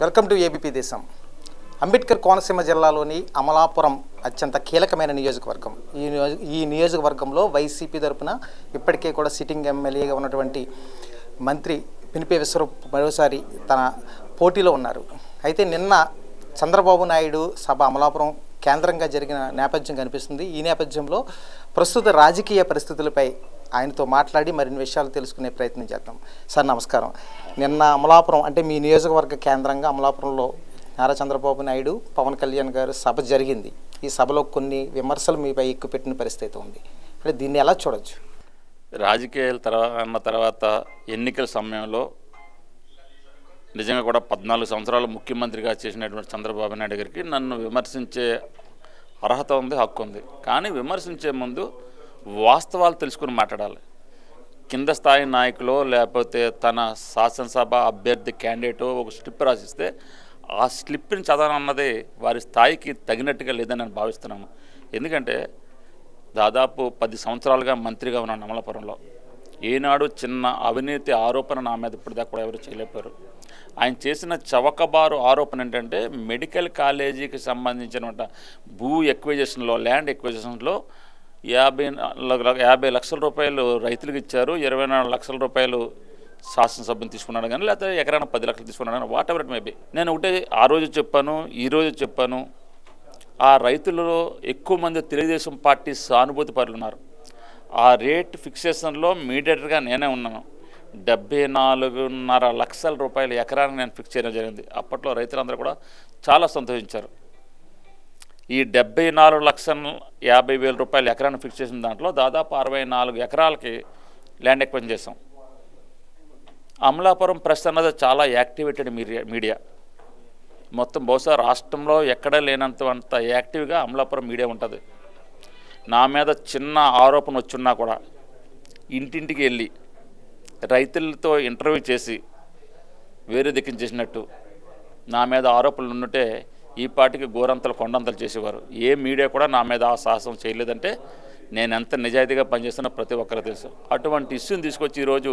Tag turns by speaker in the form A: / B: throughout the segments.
A: Welcome to ABP దేశం. అంబేద్కర్ కోనసీమ జిల్లాలోని అమలాపురం అత్యంత కీలకమైన నియోజకవర్గం. ఈ నియోజకవర్గంలో వైసీపీ తరపున ఇప్పటికే కూడా సిట్టింగ్ ఎమ్మెల్యేగా ఉన్నటువంటి మంత్రి పినిపే విశ్వరూప్ మరోసారి తన పోటీలో ఉన్నారు. అయితే నిన్న చంద్రబాబు నాయుడు సభ అమలాపురం కేంద్రంగా జరిగిన నేపథ్యం కనిపిస్తుంది. ఈ నేపథ్యంలో ప్రస్తుత రాజకీయ పరిస్థితులపై ఆయనతో మాట్లాడి మరిన్ని విషయాలు తెలుసుకునే ప్రయత్నం చేద్దాం. సార్ నమస్కారం. నిన్న అమలాపురం అంటే మీ నియోజకవర్గ కేంద్రంగా అమలాపురంలో నారా చంద్రబాబు నాయుడు, పవన్ కళ్యాణ్ గారు సభ జరిగింది. ఈ సభలో కొన్ని విమర్శలు మీపై ఎక్కుపెట్టిన పరిస్థితి ఉంది. అంటే దీన్ని ఎలా చూడొచ్చు?
B: రాజకీయాల తర్వాత ఎన్నికల సమయంలో నిజంగా కూడా 14 సంవత్సరాలు ముఖ్యమంత్రిగా చేసినటువంటి చంద్రబాబు నాయుడు గారికి నన్ను విమర్శించే అర్హత ఉంది, హక్కు ఉంది. కానీ విమర్శించే ముందు వాస్తవాలు తెలుసుకుని మాట్లాడాలి. కింద స్థాయి నాయకులు లేకపోతే తన శాసనసభ అభ్యర్థి క్యాండిడేట్ ఒక స్లిప్ రాసిస్తే ఆ స్లిప్ని చదవనన్నది వారి స్థాయికి తగినట్టుగా లేదని నేను భావిస్తున్నాను. ఎందుకంటే దాదాపు 10 సంవత్సరాలుగా మంత్రిగా ఉన్నాను అమలాపురంలో. ఏనాడు చిన్న అవినీతి ఆరోపణ నా మీద ఇప్పటిదాకా కూడా ఎవరు చేయలేపారు. ఆయన చేసిన చవకబారు ఆరోపణ ఏంటంటే మెడికల్ కాలేజీకి సంబంధించిన భూ ఎక్విజిషన్లో, ల్యాండ్ ఎక్విజిషన్లో 50 లక్షల రూపాయలు రైతులకు ఇచ్చారు, 24 లక్షల రూపాయలు శాసనసభ్యుని తీసుకున్నాడు కానీ, లేకపోతే ఎకరాన 10 లక్షలు తీసుకున్నాడు కానీ, వాట్ ఎవర్ ఇట్ మేబీ. నేను ఒకటే ఆ రోజు చెప్పాను, ఈరోజు చెప్పాను, ఆ రైతులలో ఎక్కువ మంది తెలుగుదేశం పార్టీ సానుభూతి పరులు ఉన్నారు. ఆ రేట్ ఫిక్సేషన్లో మీడియేటర్గా నేనే ఉన్నాను. 74.5 లక్షల రూపాయలు ఎకరానికి నేను ఫిక్స్ చేయడం జరిగింది. అప్పట్లో రైతులందరూ కూడా చాలా సంతోషించారు. ఈ 74,50,000 రూపాయలు ఎకరాన్ని ఫిక్స్ చేసిన దాంట్లో దాదాపు 64 ఎకరాలకి ల్యాండ్ ఎక్వైర్ చేసాం. అమలాపురం ప్రెస్ అన్నది చాలా యాక్టివేటెడ్ మీడియా. మొత్తం బహుశా రాష్ట్రంలో ఎక్కడా లేనంత యాక్టివ్గా అమలాపురం మీడియా ఉంటుంది. నా మీద చిన్న ఆరోపణ వచ్చున్నా కూడా ఇంటింటికి వెళ్ళి రైతులతో ఇంటర్వ్యూ చేసి వేరే దిక్కించేసినట్టు నా మీద ఆరోపణలు ఉంటే ఈ పార్టీకి గోరంతలు కొండంతలు చేసేవారు. ఏ మీడియా కూడా నా మీద ఆ సాహసం చేయలేదంటే నేను ఎంత నిజాయితీగా పనిచేస్తున్నా ప్రతి ఒక్కరు తెలుసు. అటువంటి ఇష్యూని తీసుకొచ్చి ఈరోజు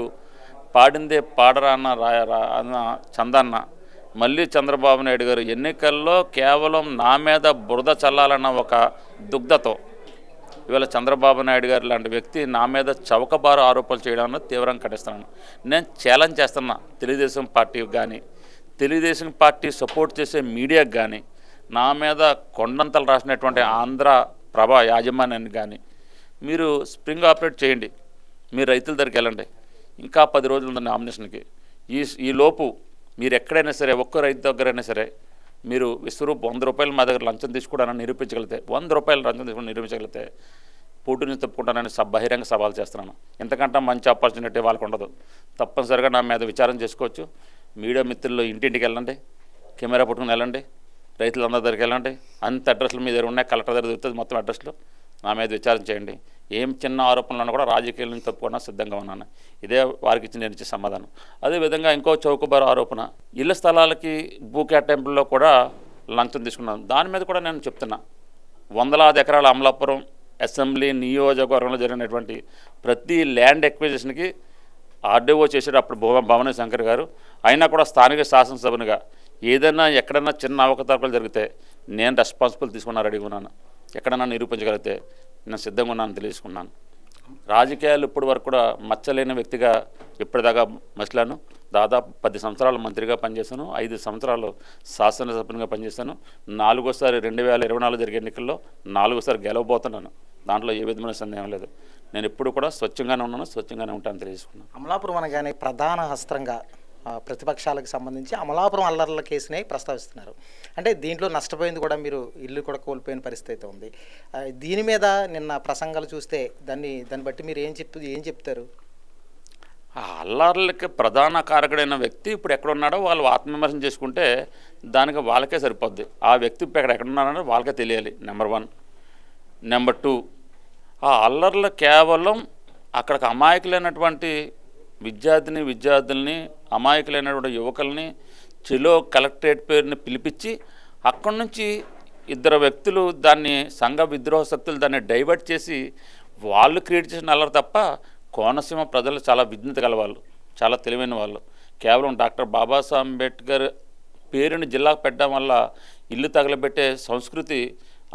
B: పాడిందే పాడరా అన్న చందన్న మళ్ళీ చంద్రబాబు నాయుడు గారు ఎన్నికల్లో కేవలం నా మీద బురద చల్లాలన్న ఒక దుగ్ధతో ఇవాళ చంద్రబాబు నాయుడు గారు లాంటి వ్యక్తి నా మీద చౌకబారు ఆరోపణలు చేయడాన్ని తీవ్రంగా ఖండిస్తున్నాను. నేను ఛాలెంజ్ చేస్తున్నా తెలుగుదేశం పార్టీకి కానీ, తెలుగుదేశం పార్టీ సపోర్ట్ చేసే మీడియాకి కానీ, నా మీద కొండంతలు రాసినటువంటి ఆంధ్ర ప్రభ యాజమాన్యాన్ని కానీ మీరు స్ప్రింగ్ ఆపరేట్ చేయండి. మీరు రైతుల దగ్గరికి వెళ్ళండి. ఇంకా 10 రోజులు ఉంది నామినేషన్కి. ఈ లోపు మీరు ఎక్కడైనా సరే ఒక్క రైతు దగ్గరైనా సరే మీరు విశ్వరూప్ 100 రూపాయలు మా దగ్గర లంచం తీసుకోవడానికి నిరూపించగలిగితే, 100 రూపాయలు లంచం తీసుకుని నిరూపించగలిగితే పోటీని తప్పుకుంటానని బహిరంగ సవాల్ చేస్తున్నాను. ఎంతకంటే మంచి ఆపర్చునిటీ వాళ్ళకు ఉండదు. తప్పనిసరిగా నా మీద విచారం చేసుకోవచ్చు. మీడియా మిత్రులు ఇంటింటికి వెళ్ళండి, కెమెరా పట్టుకుని వెళ్ళండి, రైతులందరి దగ్గరికి వెళ్ళండి. అంత అడ్రస్లు మీ దగ్గర ఉన్నాయి, కలెక్టర్ దగ్గర దొరుకుతుంది మొత్తం అడ్రస్లు. నా మీద విచారం చేయండి. ఏం చిన్న ఆరోపణలను కూడా రాజకీయాల నుంచి తప్పుకోవడానికి సిద్ధంగా ఉన్నాను. ఇదే వారికి ఇచ్చి నేను ఇచ్చే సమాధానం. అదేవిధంగా ఇంకో చౌకబారు ఆరోపణ, ఇళ్ల స్థలాలకి భూ కేటాయింపుల్లో కూడా లంచం తీసుకున్నాను. దాని మీద కూడా నేను చెప్తున్నా. 100,000 ఎకరాల అమలాపురం అసెంబ్లీ నియోజకవర్గంలో జరిగినటువంటి ప్రతి ల్యాండ్ ఎక్విజిషన్కి ఆర్డీఓ చేసాడు అప్పుడు భవన శంకర్ గారు. అయినా కూడా స్థానిక శాసనసభ్యునిగా ఏదైనా ఎక్కడన్నా చిన్న అవకతవకలు జరిగితే నేను రెస్పాన్సిబుల్ తీసుకున్నా రెడీగా ఉన్నాను. ఎక్కడన్నా నిరూపించగలిగితే నేను సిద్ధంగా ఉన్నాను తెలియజేసుకున్నాను. రాజకీయాలు ఇప్పటి వరకు కూడా మచ్చలేని వ్యక్తిగా ఇప్పటిదాకా మసలాను. దాదాపు 10 సంవత్సరాలు మంత్రిగా పనిచేశాను, 5 సంవత్సరాలు శాసనసభ్యునిగా పనిచేశాను. 4వసారి 2024 జరిగే ఎన్నికల్లో 4వసారి గెలవబోతున్నాను. దాంట్లో ఏ విధమైన సందేహం లేదు. నేను ఎప్పుడు కూడా స్వచ్ఛంగానే ఉన్నాను, స్వచ్ఛంగానే ఉంటాను తెలియజేసుకున్నాను.
A: అమలాపురం అనగానే ప్రధాన హస్తంగా ప్రతిపక్షాలకు సంబంధించి అమలాపురం అల్లర్ల కేసునే ప్రస్తావిస్తున్నారు. అంటే దీంట్లో నష్టపోయింది కూడా మీరు, ఇల్లు కూడా కోల్పోయిన పరిస్థితి ఉంది. దీని మీద నిన్న ప్రసంగాలు చూస్తే దాన్ని బట్టి మీరు ఏం చెప్తారు?
B: ఆ అల్లర్లకి ప్రధాన కారకుడైన వ్యక్తి ఇప్పుడు ఎక్కడున్నాడో వాళ్ళు ఆత్మవిమర్శనం చేసుకుంటే దానికి వాళ్ళకే సరిపోద్ది. ఆ వ్యక్తి ఇప్పుడు ఎక్కడున్నాడో వాళ్ళకే తెలియాలి. నెంబర్ 1. నెంబర్ 2, ఆ అల్లర్లు కేవలం అక్కడికి అమాయకులైనటువంటి విద్యార్థుల్ని, అమాయకులైనటువంటి యువకుల్ని చెలో కలెక్టరేట్ పేరుని పిలిపించి అక్కడి నుంచి 2 వ్యక్తులు దాన్ని సంఘ విద్రోహ శక్తులు దాన్ని డైవర్ట్ చేసి వాళ్ళు క్రియేట్ చేసిన అల్లరి తప్ప కోనసీమ ప్రజలు చాలా విజ్ఞత గల వాళ్ళు, చాలా తెలివైన వాళ్ళు. కేవలం డాక్టర్ బాబాసాహెబ్ అంబేద్కర్ పేరుని జిల్లాకు పెట్టడం వల్ల ఇల్లు తగలబెట్టే సంస్కృతి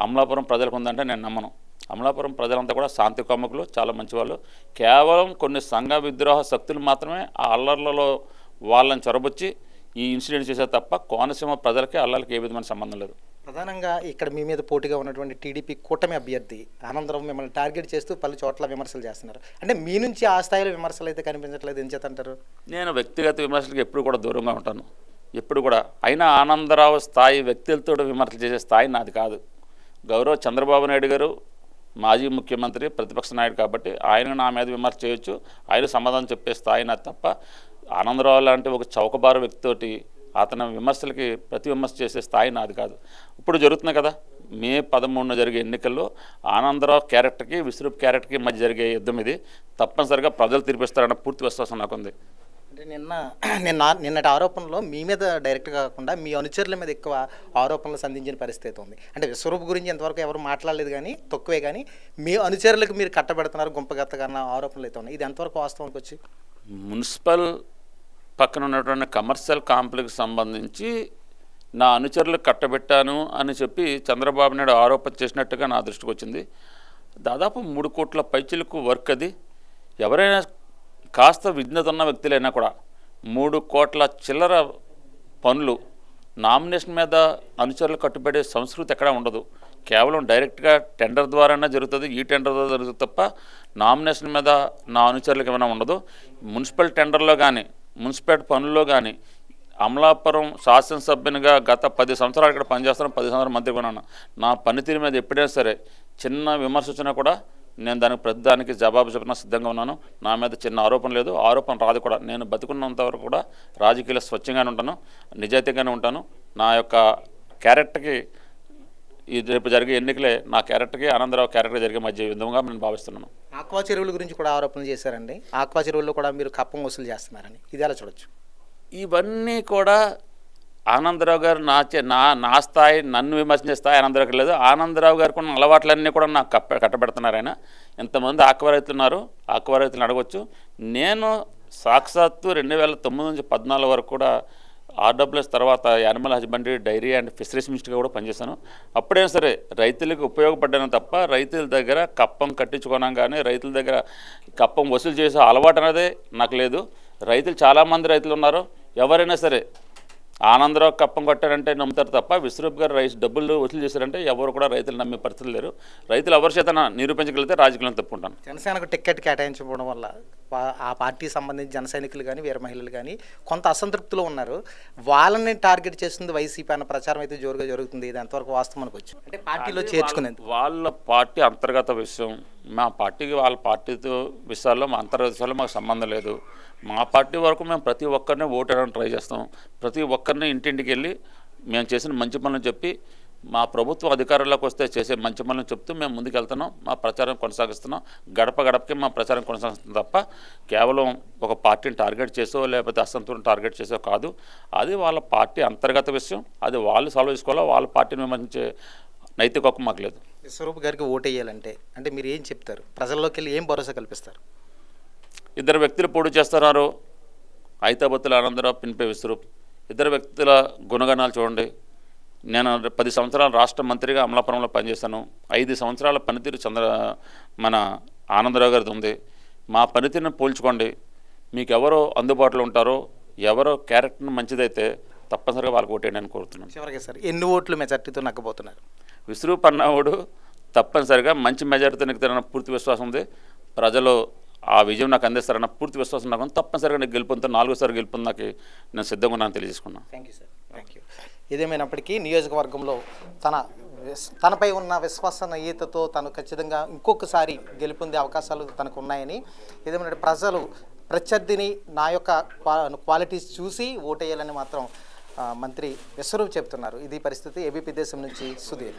B: అమలాపురం ప్రజలకు ఉందంటే నేను నమ్మను. అమలాపురం ప్రజలంతా కూడా శాంతి కాముకులు, చాలా మంచివాళ్ళు. కేవలం కొన్ని సంఘ విద్రోహ శక్తులు మాత్రమే ఆ అల్లర్లలో వాళ్ళని చొరబొచ్చి ఈ ఇన్సిడెంట్ చేసే తప్ప కోనసీమ ప్రజలకి అల్లర్లకి ఏ విధమైన సంబంధం లేదు.
A: ప్రధానంగా ఇక్కడ మీ మీద పోటీగా ఉన్నటువంటి టీడీపీ కూటమి అభ్యర్థి ఆనందరావు మిమ్మల్ని టార్గెట్ చేస్తూ పలు చోట్ల విమర్శలు చేస్తున్నారు. అంటే మీ నుంచి ఆ స్థాయిలో విమర్శలు అయితే కనిపించట్లేదు, ఏం చేతంటారు?
B: నేను వ్యక్తిగత విమర్శలకు ఎప్పుడు కూడా దూరంగా ఉంటాను, ఎప్పుడు కూడా. అయినా ఆనందరావు స్థాయి వ్యక్తులతో విమర్శలు చేసే స్థాయి నాది కాదు. గౌరవ చంద్రబాబు నాయుడు గారు మాజీ ముఖ్యమంత్రి, ప్రతిపక్ష నాయుడు కాబట్టి ఆయన నా మీద విమర్శ చేయొచ్చు, ఆయన సమాధానం చెప్పే స్థాయి నాది తప్ప ఆనందరావు లాంటి ఒక చౌకబారు వ్యక్తితోటి అతని విమర్శలకి ప్రతి విమర్శ చేసే స్థాయి నాది కాదు. ఇప్పుడు జరుగుతున్నాయి కదా, మే 13న జరిగే ఎన్నికల్లో ఆనందరావు క్యారెక్టర్కి విశ్రూప్ క్యారెక్టర్కి మధ్య జరిగే యుద్ధం ఇది. తప్పనిసరిగా ప్రజలు తీర్పిస్తారన్న పూర్తి విశ్వాసం నాకుంది.
A: అంటే నిన్నటి ఆరోపణలో మీ మీద డైరెక్ట్గా కాకుండా మీ అనుచరుల మీద ఎక్కువ ఆరోపణలు సంధించిన పరిస్థితి ఉంది. అంటే విశ్వరూప్ గురించి ఎంతవరకు ఎవరు మాట్లాడలేదు కానీ తక్కువే, కానీ మీ అనుచరులకు మీరు కట్టబెడుతున్నారు గుంపగత్తగా అన్న ఆరోపణలు అయితే ఉన్నాయి. ఇది ఎంతవరకు వాస్తవానికి వచ్చి
B: మున్సిపల్ పక్కన ఉన్నటువంటి కమర్షియల్ కాంప్లెక్స్ సంబంధించి నా అనుచరులకు కట్టబెట్టాను అని చెప్పి చంద్రబాబు నాయుడు ఆరోపణ చేసినట్టుగా నా దృష్టికి వచ్చింది. దాదాపు 3 కోట్ల పైచిలకు వర్క్ అది. ఎవరైనా కాస్త విజ్ఞత ఉన్న వ్యక్తులైనా కూడా 3 కోట్ల చిల్లర పనులు నామినేషన్ మీద అనుచరులు కట్టుబడే సంస్కృతి ఎక్కడా ఉండదు. కేవలం డైరెక్ట్గా టెండర్ ద్వారానే జరుగుతుంది, ఈ టెండర్ ద్వారా జరుగుతుంది తప్ప నామినేషన్ మీద నా అనుచరులకు ఏమైనా ఉండదు. మున్సిపల్ టెండర్లో కానీ మున్సిపల్ పనుల్లో కానీ అమలాపురం శాసనసభ్యునిగా గత 10 సంవత్సరాలు ఇక్కడ పనిచేస్తాను, 10 సంవత్సరాలు మంత్రి కొన్నాను. నా పనితీరు మీద ఎప్పుడైనా సరే చిన్న విమర్శ వచ్చినా కూడా నేను దానికి ప్రతిదానికి జవాబు చెప్పిన సిద్ధంగా ఉన్నాను. నా మీద చిన్న ఆరోపణ లేదు, ఆరోపణ రాదు కూడా. నేను బతుకున్నంతవరకు కూడా రాజకీయాలు స్వచ్ఛంగానే ఉంటాను, నిజాయితీగానే ఉంటాను. నా యొక్క క్యారెక్టర్కి ఈ రేపు జరిగే ఎన్నికలే నా క్యారెక్టర్కి ఆనందరావు క్యారెక్టర్ జరిగే మధ్య విధంగా నేను భావిస్తున్నాను.
A: ఆక్వా చెరువుల గురించి కూడా ఆరోపణలు చేశారండి. ఆక్వా చెరువుల్లో కూడా మీరు కప్పం వసూలు చేస్తున్నారని, ఇది ఎలా చూడొచ్చు?
B: ఇవన్నీ కూడా ఆనందరావు గారు నా స్థాయి, నన్ను విమర్శించే స్థాయి ఆనందరావుకి లేదు. ఆనందరావు గారికి ఉన్న అలవాట్లన్నీ కూడా నాకు కట్టబెడుతున్నారు. ఆయన ఎంతమంది ఆక్వా రైతులు ఉన్నారు, ఆక్వా రైతులను అడగవచ్చు. నేను సాక్షాత్తు 2009 నుంచి 14 వరకు కూడా ఆర్డబ్ల్యూఎస్ తర్వాత animal husbandry, dairy and fisheries మినిస్టర్గా కూడా పనిచేశాను. అప్పుడైనా సరే రైతులకు ఉపయోగపడ్డాను తప్ప రైతుల దగ్గర కప్పం కట్టించుకోవడం కానీ రైతుల దగ్గర కప్పం వసూలు చేసే అలవాటు అనేది నాకు లేదు. రైతులు చాలామంది రైతులు ఉన్నారు. ఎవరైనా సరే ఆనందరావు కప్పం కట్టారంటే నమ్ముతారు తప్ప విశ్వరూప్ గారు డబ్బులు వసూలు చేశారంటే ఎవరు కూడా రైతులు నమ్మే పరిస్థితులు లేరు. రైతులు ఎవరి చేత నిరూపించగలిగితే రాజకీయాలను తప్పుకుంటాను.
A: జనసేనకు టికెట్ కేటాయించకపోవడం వల్ల ఆ పార్టీకి సంబంధించి జన సైనికులు కానీ వీర మహిళలు కానీ కొంత అసంతృప్తిలో ఉన్నారు. వాళ్ళని టార్గెట్ చేస్తుంది వైసీపీ అన్న ప్రచారం అయితే జోరుగా జరుగుతుంది. ఇది ఎంతవరకు వాస్తవం అనుకోవచ్చు? అంటే పార్టీలో చేర్చుకునేది
B: వాళ్ళ పార్టీ అంతర్గత విషయం. మా పార్టీకి వాళ్ళ పార్టీతో విషయాల్లో మా అంతర్గత విషయాల్లో మాకు సంబంధం లేదు. మా పార్టీ వరకు మేము ప్రతి ఒక్కరిని ఓటేయడానికి ట్రై చేస్తాం. ప్రతి ఒక్కరిని ఇంటింటికి వెళ్ళి మేము చేసిన మంచి పనులు చెప్పి మా ప్రభుత్వం అధికారంలోకి వస్తే చేసే మంచి పనులు చెప్తూ మేము ముందుకెళ్తున్నాం. మా ప్రచారం కొనసాగిస్తున్నాం. గడప గడపకి మా ప్రచారం కొనసాగిస్తున్నాం తప్ప కేవలం ఒక పార్టీని టార్గెట్ చేసో లేకపోతే అసంతృప్తిని టార్గెట్ చేసో కాదు. అది వాళ్ళ పార్టీ అంతర్గత విషయం. అది వాళ్ళు సాల్వ్ చేసుకోవాలో. వాళ్ళ పార్టీని విమర్శించే నైతిక హక్కు మాకు లేదు.
A: విశ్వరూప్ గారికి ఓటేయాలంటే అంటే మీరు ఏం చెప్తారు? ప్రజల్లోకి వెళ్ళి ఏం భరోసా కల్పిస్తారు?
B: 2 వ్యక్తులు పోటీ చేస్తున్నారు. ఐతాబత్తుల ఆనందరావు, పిన్పే విశ్వరూప్. 2 వ్యక్తుల గుణగణాలు చూడండి. నేను 10 సంవత్సరాలు రాష్ట్ర మంత్రిగా అమలాపురంలో పనిచేశాను. 5 సంవత్సరాల పనితీరు మన ఆనందరావు గారిది ఉంది. మా పనితీరుని పోల్చుకోండి. మీకు ఎవరో అందుబాటులో ఉంటారో, ఎవరో క్యారెక్టర్ మంచిదైతే తప్పనిసరిగా వాళ్ళకి ఓటేయండి అని కోరుతున్నాను.
A: చివరికి సార్ ఎన్ని ఓట్లు మెజార్టీతో నగ్గబోతున్నారు?
B: విశ్వరూప్ అన్నవాడు తప్పనిసరిగా మంచి మెజార్టీతో నెక్కుతారన్న పూర్తి విశ్వాసం ఉంది. ప్రజలు ఆ విజయం నాకు అందిస్తారన్న పూర్తి విశ్వాసం నాకు తప్పనిసరిగా నాకు గెలుపుతో 4సారి గెలుపుంది నాకు నేను సిద్ధంగా ఉన్నాను తెలియజేసుకున్నాను.
A: Thank you sir. Thank you. ఏదేమైనప్పటికీ నియోజకవర్గంలో తనపై ఉన్న విశ్వసనీయతతో తను ఖచ్చితంగా ఇంకొకసారి గెలుపొందే అవకాశాలు తనకు ఉన్నాయని, ఏదేమైనా ప్రజలు ప్రత్యర్థిని నా యొక్క క్వాలిటీస్ చూసి ఓటేయాలని మాత్రం మంత్రి విశ్వరూప్ చెప్తున్నారు. ఇది పరిస్థితి. ఏబీపీ దేశం నుంచి సుధీర్.